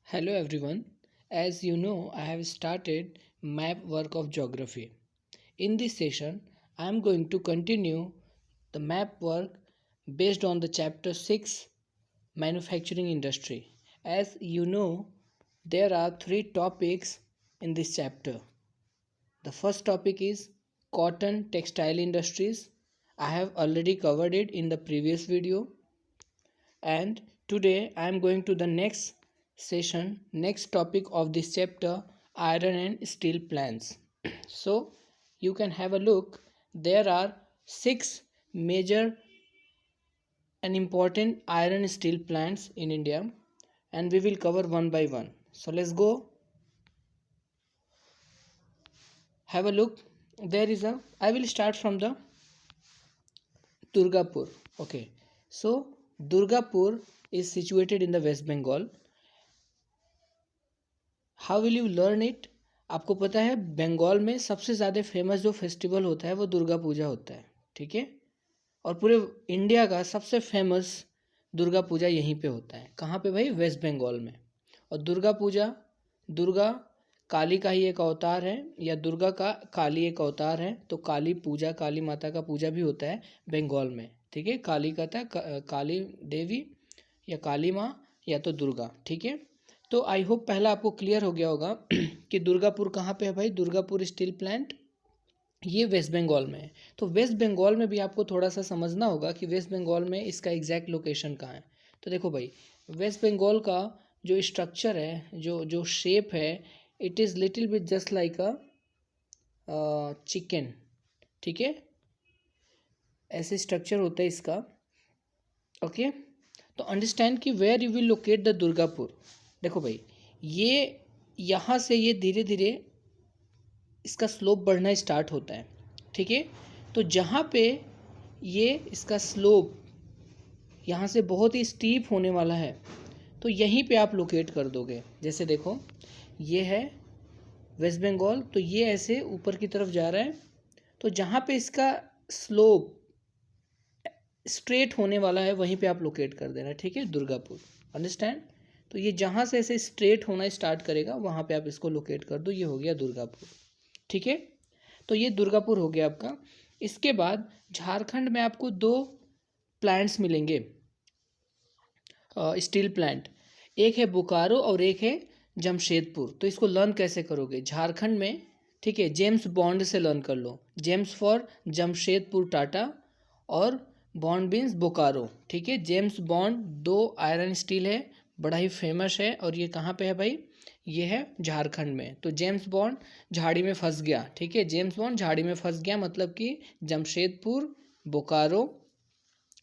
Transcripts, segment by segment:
Hello everyone. As you know, I have started map work of geography. In this session, I am going to continue the map work based on the chapter 6 manufacturing industry. As you know, there are three topics in this chapter. The first topic is cotton textile industries. I have already covered it in the previous video, and today I am going to the next topic of this chapter, iron and steel plants. So you can have a look. There are six major and important iron steel plants in India, and we will cover one by one. So let's go have a look. I will start from the Durgapur. Okay, so Durgapur is situated in the West Bengal. How will you learn it? आपको पता है बंगाल में सबसे ज़्यादा famous जो festival होता है वो दुर्गा पूजा होता है, ठीक है। और पूरे इंडिया का सबसे फेमस दुर्गा पूजा यहीं पे होता है। कहाँ पे भाई? वेस्ट बंगाल में। और दुर्गा पूजा, दुर्गा काली का ही एक अवतार है, या दुर्गा का काली एक अवतार है, तो काली पूजा, काली माता का पूजा भी होता है बंगाल में, ठीक है। काली का था काली देवी या काली माँ या तो दुर्गा, ठीक है। तो आई होप पहला आपको क्लियर हो गया होगा कि दुर्गापुर कहाँ पे है भाई। दुर्गापुर स्टील प्लांट ये वेस्ट बंगाल में है। तो वेस्ट बंगाल में भी आपको थोड़ा सा समझना होगा कि वेस्ट बंगाल में इसका एग्जैक्ट लोकेशन कहाँ है। तो देखो भाई, वेस्ट बंगाल का जो स्ट्रक्चर है, जो जो शेप है, it is little bit just like a chicken, ठीक है। ऐसे स्ट्रक्चर होता है इसका, ओके। तो अंडरस्टैंड कि where you will locate the Durgapur. देखो भाई, ये यहाँ से ये धीरे धीरे इसका स्लोप बढ़ना स्टार्ट होता है, ठीक है। तो जहाँ पे ये इसका स्लोप यहाँ से बहुत ही स्टीप होने वाला है, तो यहीं पे आप लोकेट कर दोगे। जैसे देखो, ये है वेस्ट बंगाल, तो ये ऐसे ऊपर की तरफ जा रहा है, तो जहाँ पे इसका स्लोप स्ट्रेट होने वाला है वहीं पे आप लोकेट कर देना, ठीक है, दुर्गापुर। अंडरस्टैंड? तो ये जहाँ से ऐसे स्ट्रेट होना स्टार्ट करेगा वहाँ पे आप इसको लोकेट कर दो। ये हो गया दुर्गापुर, ठीक है। तो ये दुर्गापुर हो गया आपका। इसके बाद झारखंड में आपको दो प्लांट्स मिलेंगे, स्टील प्लांट। एक है बोकारो और एक है जमशेदपुर। तो इसको लर्न कैसे करोगे? झारखंड में, ठीक है, जेम्स बॉन्ड से लर्न कर लो। जेम्स फॉर जमशेदपुर टाटा और बॉन्ड मीन्स बोकारो, ठीक है। जेम्स बॉन्ड दो आयरन स्टील है, बड़ा ही फेमस है। और ये कहाँ पे है भाई? ये है झारखंड में। तो जेम्स बॉन्ड झाड़ी में फंस गया, ठीक है। जेम्स बॉन्ड झाड़ी में फंस गया मतलब कि जमशेदपुर, बोकारो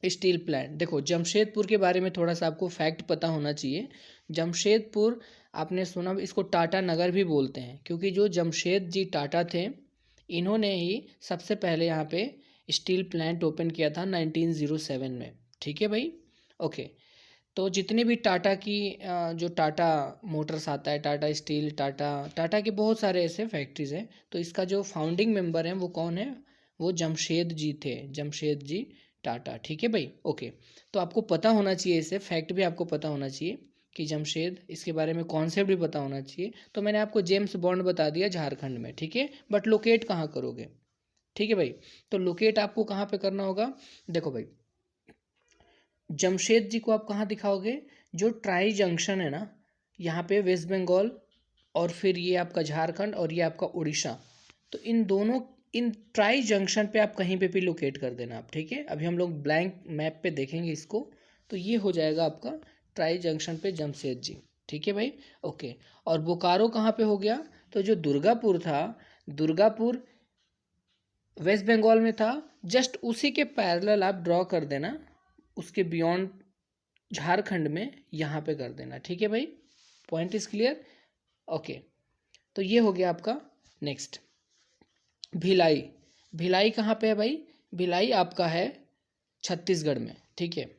स्टील प्लांट। देखो, जमशेदपुर के बारे में थोड़ा सा आपको फैक्ट पता होना चाहिए। जमशेदपुर आपने सुना, इसको टाटा नगर भी बोलते हैं, क्योंकि जो जमशेद जी टाटा थे, इन्होंने ही सबसे पहले यहाँ पे स्टील प्लांट ओपन किया था 1907 में, ठीक है भाई, ओके। तो जितने भी टाटा की जो टाटा मोटर्स आता है, टाटा स्टील, टाटा के बहुत सारे ऐसे फैक्ट्रीज़ हैं। तो इसका जो फाउंडिंग मेंबर हैं वो कौन है? वो जमशेद जी थे, जमशेद जी टाटा, ठीक है भाई, ओके। तो आपको पता होना चाहिए, इसे फैक्ट भी आपको पता होना चाहिए कि जमशेद, इसके बारे में कॉन्सेप्ट भी पता होना चाहिए। तो मैंने आपको जेम्स बॉन्ड बता दिया झारखंड में, ठीक है। बट लोकेट कहाँ करोगे? ठीक है भाई, तो लोकेट आपको कहाँ पे करना होगा? देखो भाई, जमशेद जी को आप कहाँ दिखाओगे? जो ट्राई जंक्शन है ना, यहाँ पे वेस्ट बंगाल, और फिर ये आपका झारखंड और ये आपका उड़ीसा। तो इन ट्राई जंक्शन पे आप कहीं पे भी लोकेट कर देना आप, ठीक है। अभी हम लोग ब्लैंक मैप पे देखेंगे इसको। तो ये हो जाएगा आपका ट्राई जंक्शन पे जमशेद जी, ठीक है भाई, ओके। और बोकारो कहाँ पे हो गया? तो जो दुर्गापुर था, दुर्गापुर वेस्ट बंगाल में था, जस्ट उसी के पैरेलल आप ड्रॉ कर देना, उसके बियॉन्ड झारखंड में यहाँ पे कर देना, ठीक है भाई। Point is clear, okay. तो ये हो गया आपका। नेक्स्ट, भिलाई। भिलाई कहाँ पे है भाई? भिलाई आपका है छत्तीसगढ़ में, ठीक है।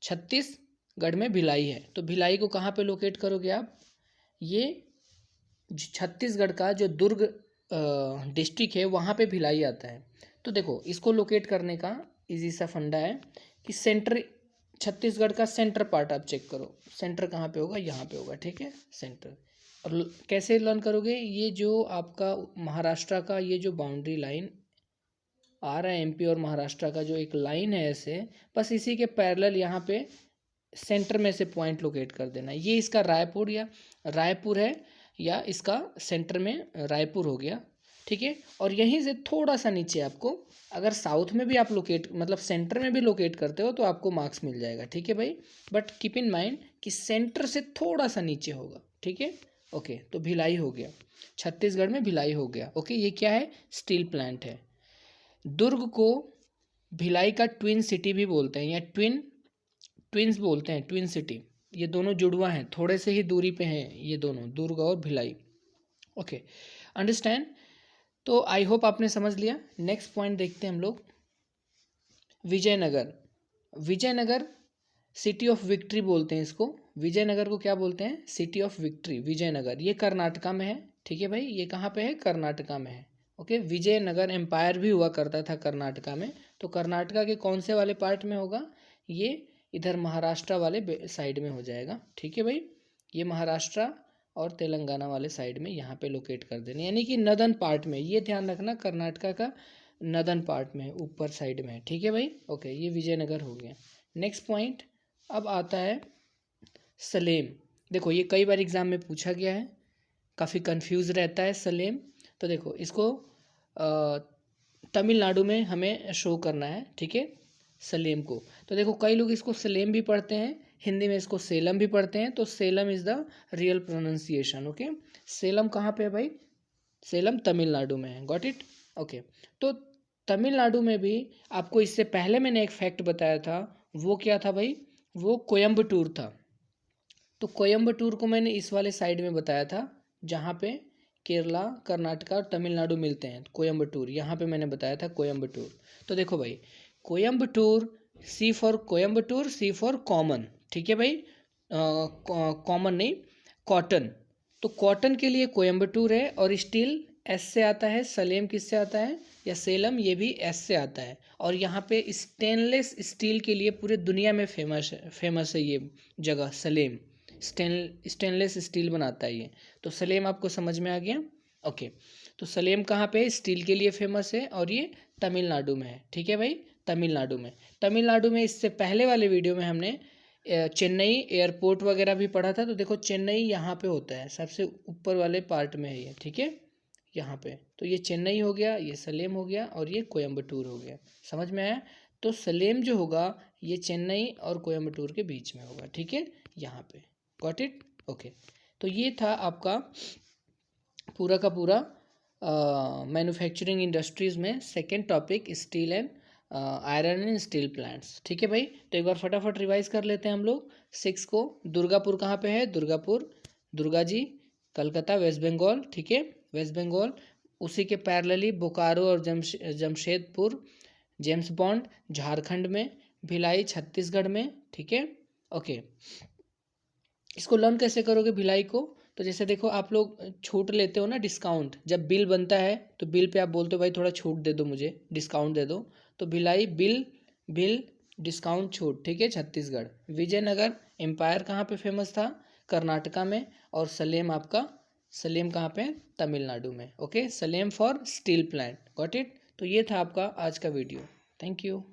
छत्तीसगढ़ में भिलाई है। तो भिलाई को कहाँ पे लोकेट करोगे आप? ये छत्तीसगढ़ का जो दुर्ग डिस्ट्रिक्ट है वहाँ पे भिलाई आता है। तो देखो, इसको लोकेट करने का इजी सा फंडा है कि सेंटर छत्तीसगढ़ का सेंटर पार्ट आप चेक करो, सेंटर कहाँ पे होगा, यहाँ पे होगा, ठीक है, सेंटर। और कैसे लर्न करोगे, ये जो आपका महाराष्ट्र का ये जो बाउंड्री लाइन आ रहा है, एमपी और महाराष्ट्र का जो एक लाइन है ऐसे, बस इसी के पैरेलल यहाँ पे सेंटर में से पॉइंट लोकेट कर देना। ये इसका रायपुर है, या इसका सेंटर में रायपुर हो गया, ठीक है। और यहीं से थोड़ा सा नीचे आपको, अगर साउथ में भी आप लोकेट मतलब सेंटर में भी लोकेट करते हो तो आपको मार्क्स मिल जाएगा, ठीक है भाई। बट कीप इन माइंड कि सेंटर से थोड़ा सा नीचे होगा, ठीक है। ओके, तो भिलाई हो गया, छत्तीसगढ़ में भिलाई हो गया। ओके, ये क्या है, स्टील प्लांट है। दुर्ग को भिलाई का ट्विन सिटी भी बोलते हैं, या ट्विन्स बोलते हैं, ट्विन सिटी। ये दोनों जुड़वा हैं, थोड़े से ही दूरी पे हैं ये दोनों, दुर्ग और भिलाई। Okay, understand. तो आई होप आपने समझ लिया। नेक्स्ट पॉइंट देखते हैं हम लोग, विजयनगर सिटी ऑफ विक्ट्री बोलते हैं इसको। विजयनगर को क्या बोलते हैं, सिटी ऑफ विक्ट्री, विजयनगर। ये कर्नाटका में है, ठीक है भाई, ये कहाँ पे है, कर्नाटका में है। ओके, विजयनगर एम्पायर भी हुआ करता था कर्नाटका में। तो कर्नाटका के कौन से वाले पार्ट में होगा, ये इधर महाराष्ट्र वाले साइड में हो जाएगा, ठीक है भाई। ये महाराष्ट्र और तेलंगाना वाले साइड में यहाँ पे लोकेट कर देने, यानी कि नदन पार्ट में। ये ध्यान रखना, कर्नाटका का नदन पार्ट में, ऊपर साइड में, ठीक है भाई। ओके, ये विजयनगर हो गया। नेक्स्ट पॉइंट अब आता है सलेम। देखो ये कई बार एग्जाम में पूछा गया है, काफ़ी कंफ्यूज रहता है सलेम। तो देखो इसको तमिलनाडु में हमें शो करना है, ठीक है, सलेम को। तो देखो कई लोग इसको सलेम भी पढ़ते हैं, हिंदी में इसको सेलम भी पढ़ते हैं। तो Salem is the real pronunciation. Okay, Salem कहाँ पे है भाई, सेलम तमिलनाडु में है, गॉट इट। ओके, तो तमिलनाडु में भी आपको इससे पहले मैंने एक फैक्ट बताया था, वो क्या था भाई, वो कोयम्बटूर था। तो कोयम्बटूर को मैंने इस वाले साइड में बताया था, जहाँ पे केरला, कर्नाटका और तमिलनाडु मिलते हैं। कोयम्बटूर, यहाँ पे मैंने बताया था कोयम्बटूर। तो देखो भाई, Coimbatore, C for Coimbatore, C for common, ठीक है भाई, कॉमन नहीं, कॉटन। तो कॉटन के लिए कोयम्बटूर है, और स्टील एस से आता है, सलेम किससे आता है, या सेलम, ये भी एस से आता है। और यहाँ पे स्टेनलेस स्टील के लिए पूरे दुनिया में फेमस है ये जगह, सलेम। स्टेनलेस स्टील बनाता है ये। तो सलेम आपको समझ में आ गया। ओके, तो सलेम कहाँ पे है, स्टील के लिए फेमस है, और ये तमिलनाडु में है, ठीक है भाई, तमिलनाडु में इससे पहले वाले वीडियो में हमने चेन्नई एयरपोर्ट वगैरह भी पढ़ा था। तो देखो चेन्नई यहाँ पे होता है, सबसे ऊपर वाले पार्ट में है ये, ठीक है, यहाँ पे। तो ये चेन्नई हो गया, ये सलेम हो गया, और ये कोयम्बटूर हो गया, समझ में आया। तो सलेम जो होगा ये चेन्नई और कोयम्बटूर के बीच में होगा, ठीक है, यहाँ पे, गॉट इट। ओके, तो ये था आपका पूरा का पूरा मैन्युफैक्चरिंग इंडस्ट्रीज़ में second topic, steel and iron and steel plants, ठीक है भाई। तो एक बार फटाफट रिवाइज कर लेते हैं हम लोग 6 को। दुर्गापुर कहाँ पे है, दुर्गापुर, दुर्गा जी, कलकत्ता, वेस्ट बंगाल, ठीक है, वेस्ट बंगाल। उसी के पैरेलली बोकारो और जमशेदपुर, जेम्स बॉन्ड झारखंड में, भिलाई छत्तीसगढ़ में, ठीक है। ओके, इसको लर्न कैसे करोगे भिलाई को, तो जैसे देखो आप लोग छूट लेते हो ना, डिस्काउंट, जब बिल बनता है तो बिल पे आप बोलते हो भाई थोड़ा छूट दे दो, मुझे डिस्काउंट दे दो। तो भिलाई बिल डिस्काउंट छूट, ठीक है, छत्तीसगढ़। विजयनगर एम्पायर कहाँ पे फेमस था, कर्नाटका में। और सलेम कहाँ पे, तमिलनाडु में। Okay, Salem for steel plant, got it. तो ये था आपका आज का वीडियो, थैंक यू।